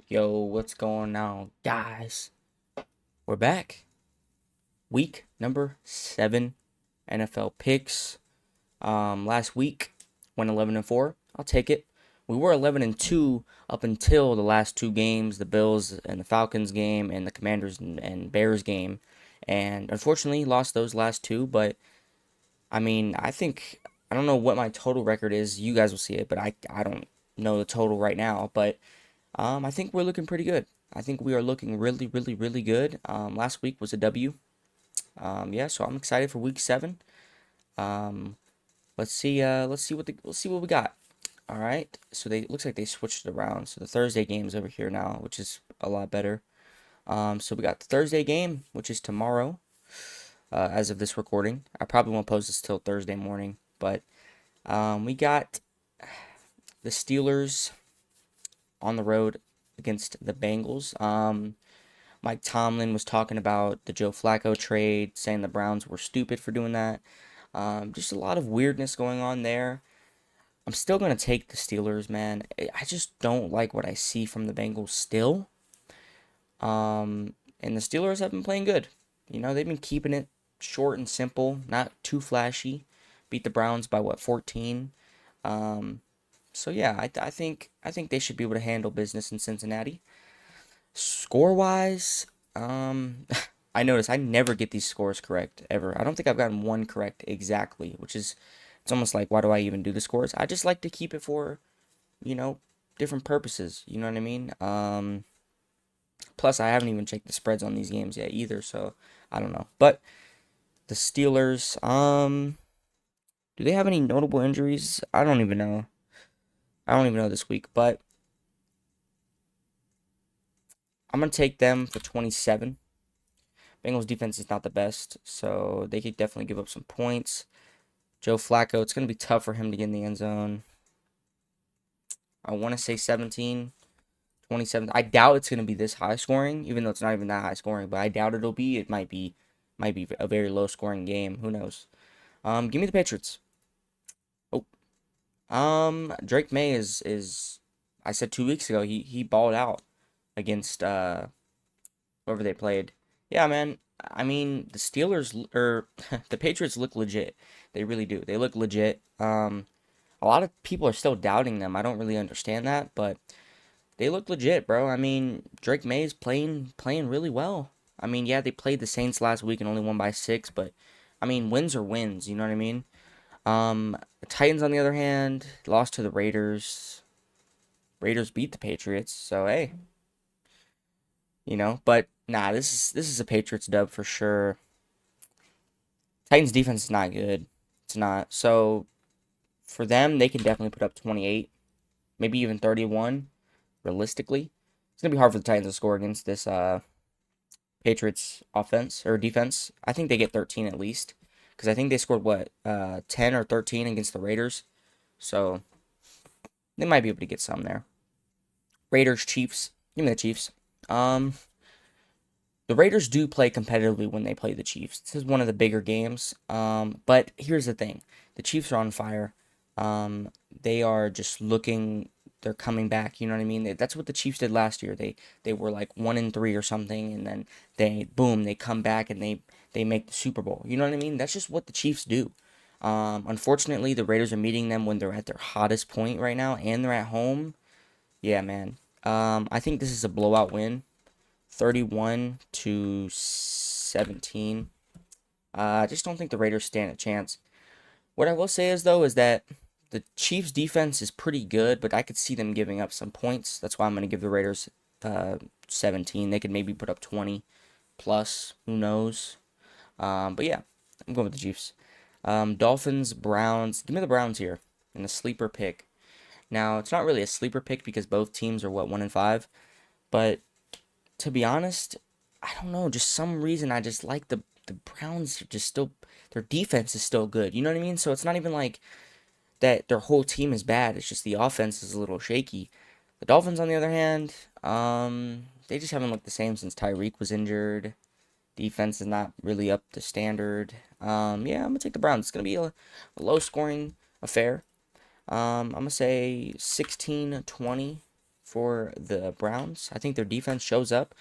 Yo, what's going on, guys? We're back. Week number 7 NFL picks. Last week went 11-4. I'll take it. We were 11-2 up until the last two games, the Bills and the Falcons game and the Commanders and Bears game. And unfortunately lost those last two, but I don't know what my total record is. You guys will see it, but I don't know the total right now, but I think we're looking pretty good. I think we are looking really, really, really good. Last week was a W. Yeah, so I'm excited for week 7. Um, let's see what we got. All right. So they looks like they switched it around. So the Thursday game's over here now, which is a lot better. So we got the Thursday game, which is tomorrow, as of this recording. I probably won't post this till Thursday morning, but we got the Steelers on the road against the Bengals. Mike Tomlin was talking about the Joe Flacco trade, saying the Browns were stupid for doing that. Just a lot of weirdness going on there. I'm still going to take the Steelers, man. I just don't like what I see from the Bengals still. And the Steelers have been playing good. You know, they've been keeping it short and simple, not too flashy. Beat the Browns by what, 14? Um, so yeah, I think they should be able to handle business in Cincinnati. Score wise, I notice I never get these scores correct ever. I don't think I've gotten one correct exactly, which is it's almost like why do I even do the scores? I just like to keep it for, you know, different purposes. You know what I mean? Plus I haven't even checked the spreads on these games yet either, so I don't know. But the Steelers, do they have any notable injuries? I don't even know. I don't even know this week, but I'm gonna take them for 27. Bengals defense is not the best, so they could definitely give up some points. Joe Flacco, it's going to be tough for him to get in the end zone. I want to say 17, 27. I doubt it's going to be this high scoring, even though it's not even that high scoring, but I doubt it'll be. It might be a very low scoring game. Who knows? Give me the Patriots. Oh, Drake May is I said 2 weeks ago he balled out against whoever they played. Yeah, man. I mean, the Steelers or the Patriots look legit. They really do. They look legit. A lot of people are still doubting them. I don't really understand that, but they look legit, bro. I mean, Drake May is playing really well. I mean, yeah, they played the Saints last week and only won by 6, but I mean, wins are wins. You know what I mean? The Titans, on the other hand, lost to the Raiders. Raiders beat the Patriots, so hey, But nah, this is a Patriots dub for sure. Titans defense is not good. It's not. So for them, they can definitely put up 28, maybe even 31. Realistically, it's gonna be hard for the Titans to score against this Patriots offense or defense. I think they get 13 at least because I think they scored what 10 or 13 against the Raiders, so they might be able to get some there. Raiders Chiefs, give me the Chiefs. Um, the Raiders do play competitively when they play the Chiefs. This is one of the bigger games. But here's the thing: the Chiefs are on fire. They are just looking. They're coming back. You know what I mean? That's what the Chiefs did last year. They were like 1-3 or something, and then they boom, they come back and they make the Super Bowl. You know what I mean? That's just what the Chiefs do. Unfortunately, the Raiders are meeting them when they're at their hottest point right now, and they're at home. Yeah, man. I think this is a blowout win. 31-17. I just don't think the Raiders stand a chance. What I will say is though is that the Chiefs defense is pretty good, but I could see them giving up some points. That's why I'm going to give the Raiders 17. They could maybe put up 20 plus. Who knows? But yeah, I'm going with the Chiefs. Dolphins, Browns. Give me the Browns here in the sleeper pick. Now it's not really a sleeper pick because both teams are what 1-5, but to be honest, I don't know. Just some reason I just like the Browns are just still their defense is still good. You know what I mean? So it's not even like that their whole team is bad. It's just the offense is a little shaky. The Dolphins, on the other hand, they just haven't looked the same since Tyreek was injured. Defense is not really up to standard. Yeah, I'm gonna take the Browns. It's gonna be a low scoring affair. I'm gonna say 16-20 for the Browns. I think their defense shows up.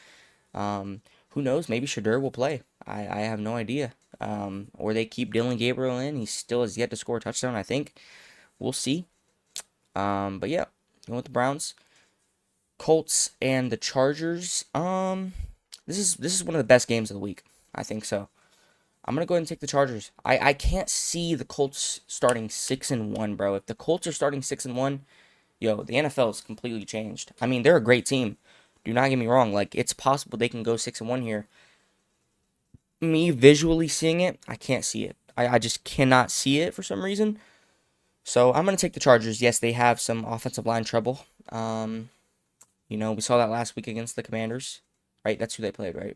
Who knows? Maybe Shadur will play. I have no idea. Or they keep Dylan Gabriel in. He still has yet to score a touchdown, I think. We'll see. But yeah, going with the Browns. Colts and the Chargers. This is one of the best games of the week. I think so. I'm gonna go ahead and take the Chargers. I can't see the Colts starting 6-1, bro. If the Colts are starting 6-1, yo, the NFL is completely changed. I mean, they're a great team. Do not get me wrong. Like, it's possible they can go 6-1 here. Me visually seeing it, I can't see it. I just cannot see it for some reason. So I'm gonna take the Chargers. Yes, they have some offensive line trouble. We saw that last week against the Commanders, right? That's who they played, right?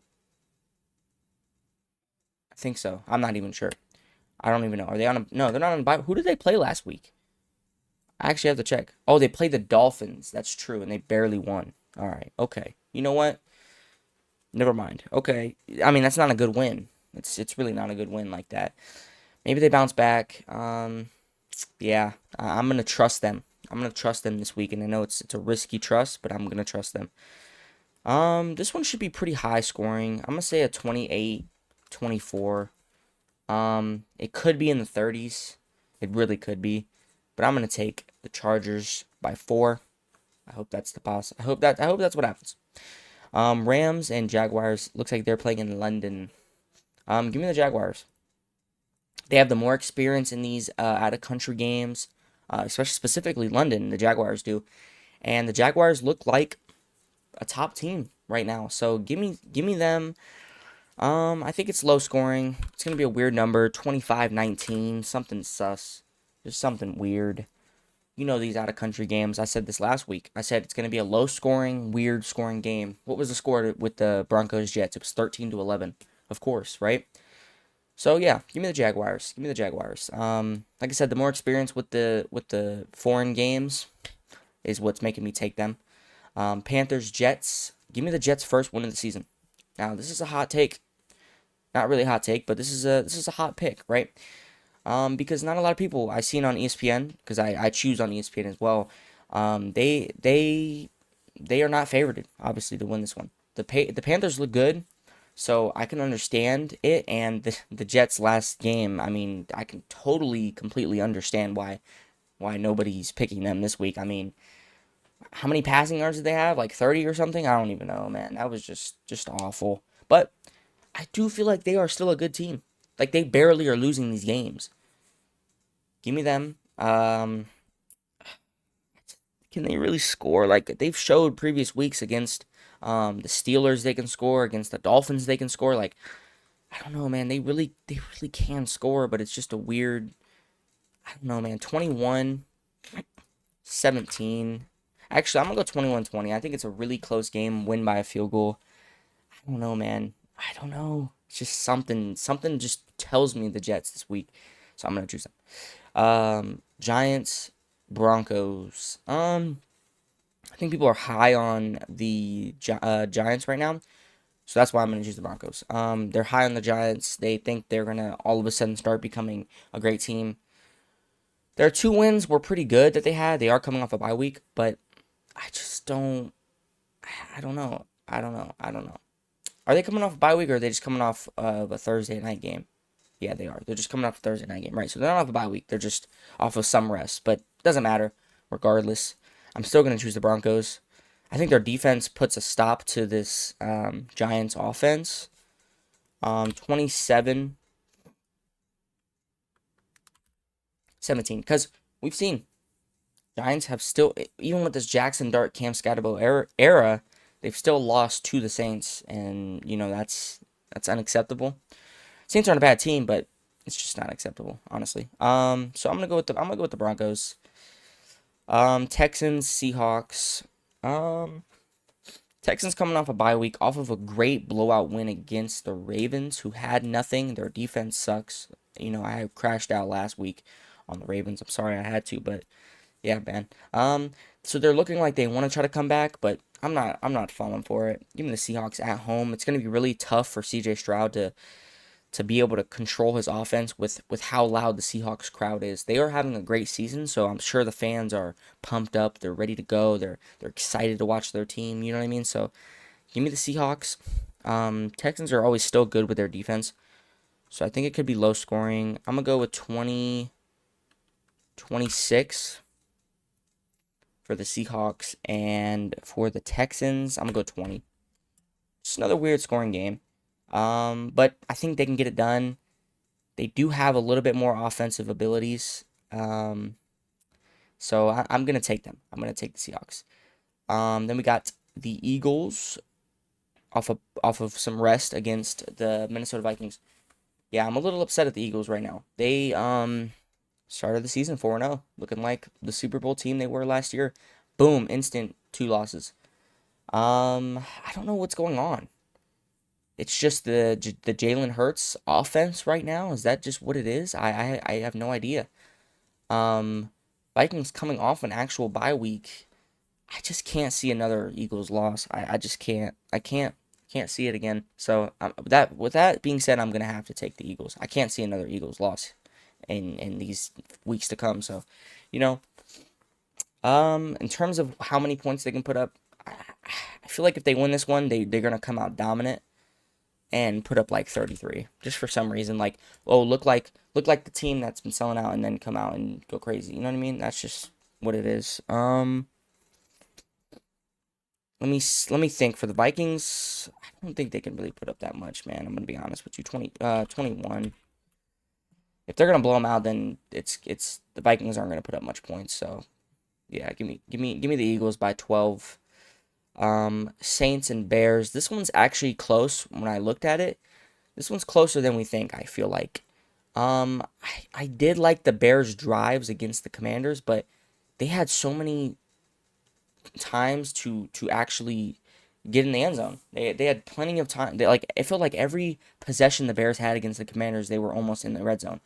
I think so. I'm not even sure. I don't even know. Are they on a? No, they're not on a bye. Who did they play last week? I actually have to check. Oh, they played the Dolphins. That's true, and they barely won. All right. Okay. You know what? Never mind. Okay. I mean, that's not a good win. It's really not a good win like that. Maybe they bounce back. Yeah. I'm gonna trust them. I'm gonna trust them this week, and I know it's a risky trust, but I'm gonna trust them. This one should be pretty high scoring. I'm gonna say a 28, 24. It could be in the 30s. It really could be. But I'm gonna take the Chargers by 4. I hope that's the pass. I hope that's what happens. Rams and Jaguars looks like they're playing in London. Give me the Jaguars. They have the more experience in these out of country games, especially specifically London. The Jaguars do, and the Jaguars look like a top team right now. So give me them. I think it's low scoring. It's gonna be a weird number, 25-19, something sus. Just something weird. You know these out of country games. I said this last week. I said it's gonna be a low scoring, weird scoring game. What was the score with the Broncos Jets? It was 13-11. Of course, right? So yeah, give me the Jaguars. Give me the Jaguars. Like I said, the more experience with the foreign games is what's making me take them. Panthers Jets. Give me the Jets first win of the season. Now this is a hot take. Not really a hot take, but this is a hot pick, right? Because not a lot of people I seen on ESPN, because I choose on ESPN as well. They are not favored, obviously, to win this one. The Panthers look good, so I can understand it. And the Jets last game, I mean, I can totally, completely understand why nobody's picking them this week. I mean, how many passing yards did they have? Like 30 or something? I don't even know, man. That was just awful. But I do feel like they are still a good team. Like they barely are losing these games. Give me them. Can they really score? Like they've showed previous weeks against the Steelers they can score, against the Dolphins they can score. Like I don't know, man. They really can score, but it's just a weird. I don't know, man. 21-17. Actually, I'm gonna go 21-20. I think it's a really close game, win by a field goal. I don't know, man. I don't know. It's just something just tells me the Jets this week. So I'm gonna choose them. Giants, Broncos. I think people are high on the Giants right now, so that's why I'm gonna choose the Broncos. They're high on the Giants. They think they're gonna all of a sudden start becoming a great team. Their 2 wins were pretty good that they had. They are coming off a bye week, but I just don't. I don't know. I don't know. I don't know. Are they coming off a bye week or are they just coming off of a Thursday night game? Yeah, they are. They're just coming off a Thursday night game, right? So they're not off a bye week. They're just off of some rest, but it doesn't matter. Regardless, I'm still gonna choose the Broncos. I think their defense puts a stop to this Giants offense. 27-17, because we've seen Giants have still, even with this Jackson Dart, Cam Scatterbo era, they've still lost to the Saints, and that's unacceptable. Saints aren't a bad team, but it's just not acceptable, honestly. So I'm gonna go with the Broncos. Texans, Seahawks. Texans coming off a bye week, off of a great blowout win against the Ravens, who had nothing. Their defense sucks. I crashed out last week on the Ravens. I'm sorry I had to, but yeah, man. So they're looking like they want to try to come back, but I'm not falling for it. Give me the Seahawks at home. It's gonna be really tough for CJ Stroud to be able to control his offense with how loud the Seahawks crowd is. They are having a great season, so I'm sure the fans are pumped up. They're ready to go. They're excited to watch their team. You know what I mean? So give me the Seahawks. Texans are always still good with their defense, so I think it could be low scoring. I'm gonna go with 26 for the Seahawks, and for the Texans, I'm gonna go 20. Just another weird scoring game. But I think they can get it done. They do have a little bit more offensive abilities. Um, so I'm gonna take them. I'm gonna take the Seahawks. Then we got the Eagles off of some rest against the Minnesota Vikings. Yeah, I'm a little upset at the Eagles right now. They started the season 4-0, looking like the Super Bowl team they were last year. Boom, instant 2 losses. I don't know what's going on. It's just the Jalen Hurts offense right now. Is that just what it is? I have no idea. Um, Vikings coming off an actual bye week. I just can't see another Eagles loss. I just can't. I can't see it again. So that with that being said, I'm gonna have to take the Eagles. I can't see another Eagles loss in these weeks to come. So, you know, in terms of how many points they can put up, I feel like if they win this one, they're gonna come out dominant and put up like 33 just for some reason. Like, oh, look like the team that's been selling out and then come out and go crazy. You know what I mean? That's just what it is. Let me think. For the Vikings, I don't think they can really put up that much, man. I'm gonna be honest with you. 21. If they're gonna blow them out, then it's the Vikings aren't gonna put up much points. So yeah, give me the Eagles by 12. Saints and Bears. This one's actually close when I looked at it. This one's closer than we think, I feel like. I did like the Bears' drives against the Commanders, but they had so many times to actually get in the end zone. They had plenty of time. They, like, it felt like every possession the Bears had against the Commanders, they were almost in the red zone.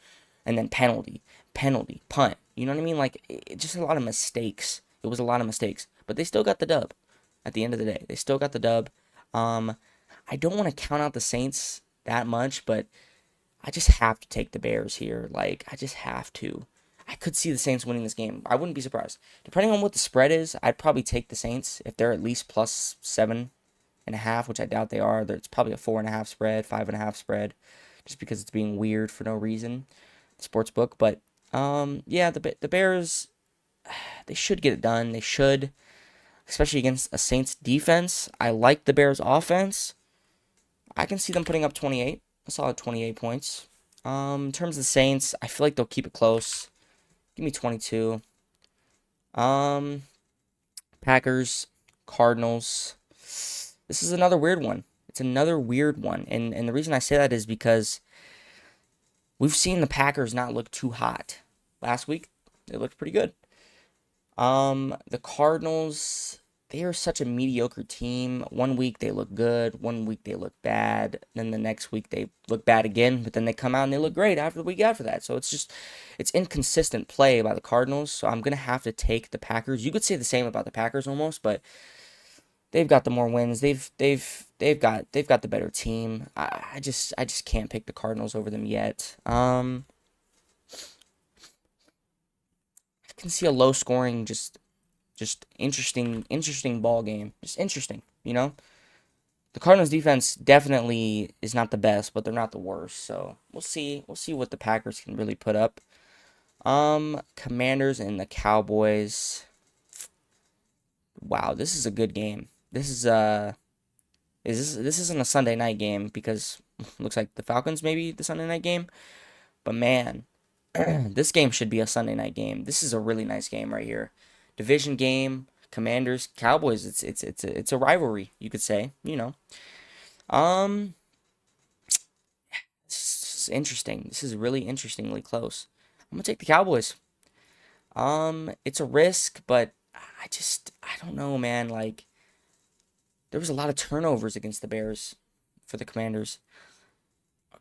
And then penalty, punt. You know what I mean? Like, just a lot of mistakes. It was a lot of mistakes, but they still got the dub. At the end of the day, they still got the dub. Um, I don't want to count out the Saints that much, but I just have to take the Bears here. Like, I just have to. I could see the Saints winning this game. I wouldn't be surprised. Depending on what the spread is, I'd probably take the Saints if they're at least plus 7.5, which I doubt they are. It's probably a 4.5 spread, 5.5 spread, just because it's being weird for no reason. The sports book, but yeah, the Bears, they should get it done. They should, especially against a Saints defense. I like the Bears offense. I can see them putting up 28, a solid 28 points. In terms of the Saints, I feel like they'll keep it close. Give me 22. Um, Packers, Cardinals. This is another weird one. It's another weird one. And the reason I say that is because we've seen the Packers not look too hot. Last week, they looked pretty good. The Cardinals, they are such a mediocre team. One week they look good, one week they look bad, then the next week they look bad again, but then they come out and they look great after the week after that. So it's inconsistent play by the Cardinals. So I'm gonna have to take the Packers. You could say the same about the Packers almost, but they've got the more wins. They've got the better team. I just can't pick the Cardinals over them yet. I can see a low scoring, just interesting ball game. Just interesting, you know? The Cardinals defense definitely is not the best, but they're not the worst. So we'll see. We'll see what the Packers can really put up. Commanders and the Cowboys. Wow, this is a good game. This isn't a Sunday night game because looks like the Falcons maybe the Sunday night game. But man, this game should be a Sunday night game. This is a really nice game right here. Division game, Commanders, Cowboys. It's a rivalry, you could say. You know. Um, this is interesting. This is really interestingly close. I'm gonna take the Cowboys. It's a risk, but I don't know, man. Like there was a lot of turnovers against the Bears for the Commanders.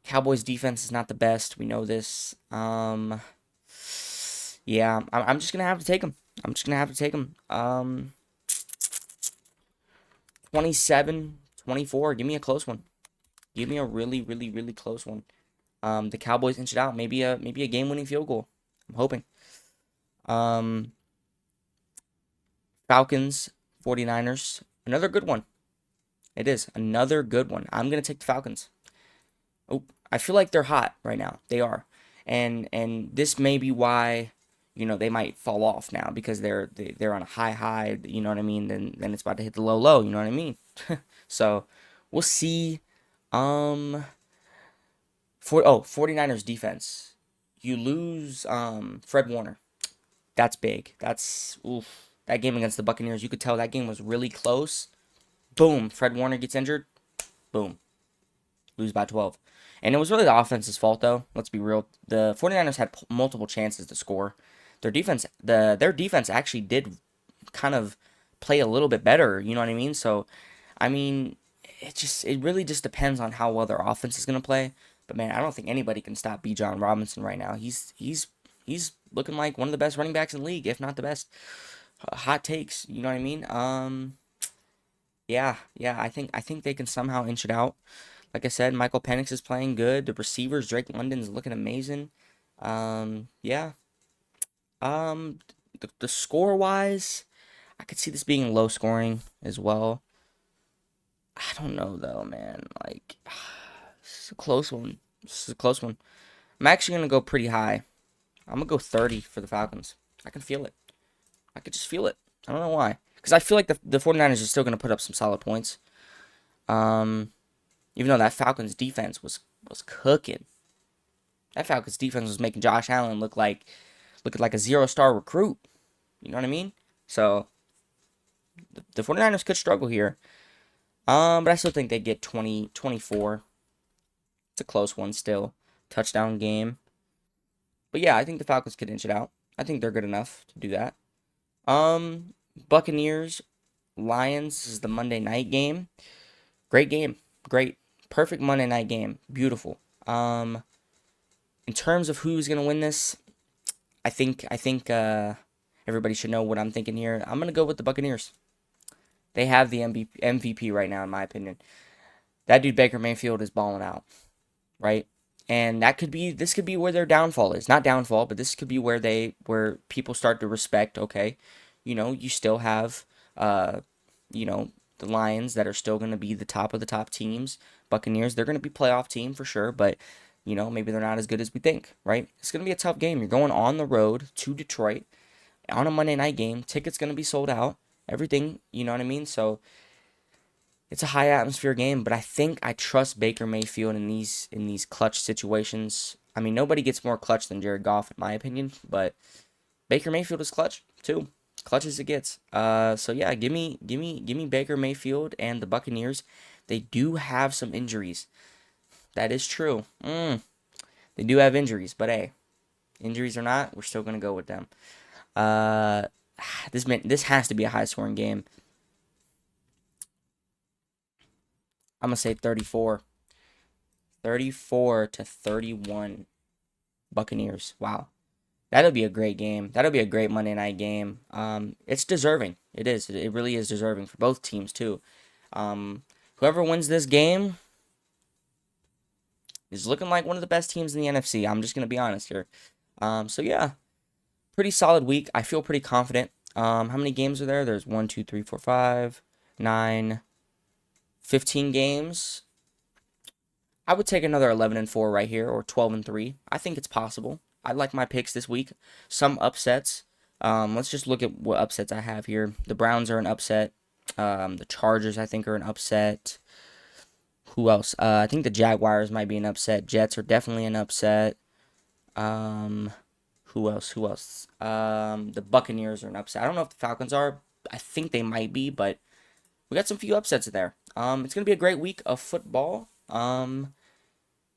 Cowboys defense is not the best. We know this. Yeah, I'm just gonna have to take them. I'm just gonna have to take them. 27, 24. Give me a close one. Give me a really, really, really close one. The Cowboys inch it out, maybe a game-winning field goal. I'm hoping. Um, Falcons, 49ers, another good one. It is another good one. I'm gonna take the Falcons. Oh, I feel like they're hot right now. They are, and this may be why, they might fall off now because they're on a high. You know what I mean? Then it's about to hit the low. You know what I mean? So we'll see. Um, 49ers defense. You lose Fred Warner. That's big. That's oof. That game against the Buccaneers, you could tell that game was really close. Boom, Fred Warner gets injured. Boom, lose by 12. And it was really the offense's fault, though. Let's be real. The 49ers had multiple chances to score. Their defense actually did kind of play a little bit better. You know what I mean? So, I mean, it really just depends on how well their offense is gonna play. But man, I don't think anybody can stop Bijan Robinson right now. He's looking like one of the best running backs in the league, if not the best. Hot takes, you know what I mean? Yeah, I think they can somehow inch it out. Like I said, Michael Penix is playing good. The receivers, Drake London's looking amazing. Yeah. Um, the score wise, I could see this being low scoring as well. I don't know though, man. Like, this is a close one. This is a close one. I'm actually gonna go pretty high. I'm gonna go 30 for the Falcons. I can feel it. I could just feel it. I don't know why. Because I feel like the 49ers are still gonna put up some solid points. Um, Even though that Falcons defense was cooking. That Falcons defense was making Josh Allen looking like a 0-star recruit. You know what I mean? So the 49ers could struggle here. But I still think they get 20-24. It's a close one still. Touchdown game. But yeah, I think the Falcons could inch it out. I think they're good enough to do that. Buccaneers, Lions is the Monday night game. Great game. Great. Perfect Monday night game. Beautiful. In terms of who's gonna win this, I think everybody should know what I'm thinking here. I'm gonna go with the Buccaneers. They have the MVP right now, in my opinion. That dude Baker Mayfield is balling out, right? And this could be where their downfall is. Not downfall, but this could be where people start to respect, okay, you still have you know, the Lions that are still going to be the top of the top teams. Buccaneers, they're going to be playoff team for sure, but maybe they're not as good as we think, right? It's going to be a tough game. You're going on the road to Detroit on a Monday night game. Tickets going to be sold out. Everything, you know what I mean? So it's a high atmosphere game, but I trust Baker Mayfield in these clutch situations. I mean, nobody gets more clutch than Jared Goff, in my opinion, but Baker Mayfield is clutch too. Clutch as it gets. So yeah, give me Baker Mayfield and the Buccaneers. They do have some injuries. That is true. They do have injuries, but hey, injuries or not, we're still gonna go with them. Uh, this has to be a high scoring game. I'm gonna say 34. 34-31 Buccaneers. Wow. That'll be a great game. That'll be a great Monday night game. It's deserving. It is. It really is deserving for both teams too. Um, Whoever wins this game is looking like one of the best teams in the NFC. I'm just gonna be honest here. So yeah, pretty solid week. I feel pretty confident. How many games are there? There's 1, 2, 3, 4, 5, 9, 15 games. I would take another 11-4 right here, or 12-3. I think it's possible. I like my picks this week. Some upsets. Let's just look at what upsets I have here. The Browns are an upset. The Chargers, I think, are an upset. Who else? I think the Jaguars might be an upset. Jets are definitely an upset. Um, who else? Who else? The Buccaneers are an upset. I don't know if the Falcons are. I think they might be, but we got some few upsets there. It's gonna be a great week of football.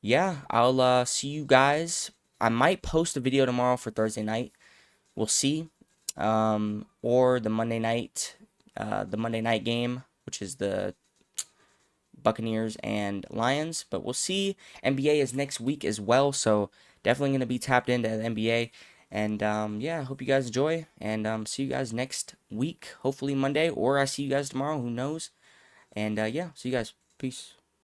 Yeah, I'll see you guys. I might post a video tomorrow for Thursday night. We'll see. Or the Monday night game, which is the Buccaneers and Lions. But we'll see. NBA is next week as well, so definitely gonna be tapped into the NBA. And yeah, I hope you guys enjoy. And see you guys next week, hopefully Monday, or I see you guys tomorrow. Who knows? And yeah, see you guys. Peace.